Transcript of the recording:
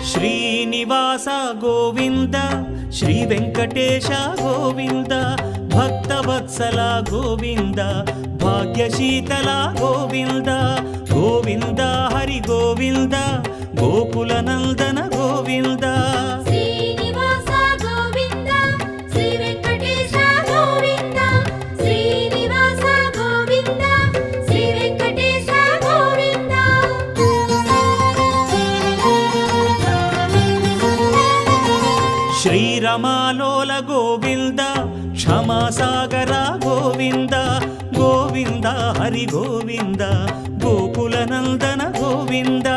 Srinivasa Govinda Shri Venkatesha Govinda Bhaktavatsala Govinda భాగ్యశీతల Govinda Govinda Hari Govinda Gokula Nandana Govinda Srinivasa Govinda Shri Venkatesha Govinda Srinivasa Govinda Shri Venkatesha Govinda శ్రీరమాలోల Govinda క్షమాసాగర Govinda Govinda Hari Govinda Gokula Nandana Govinda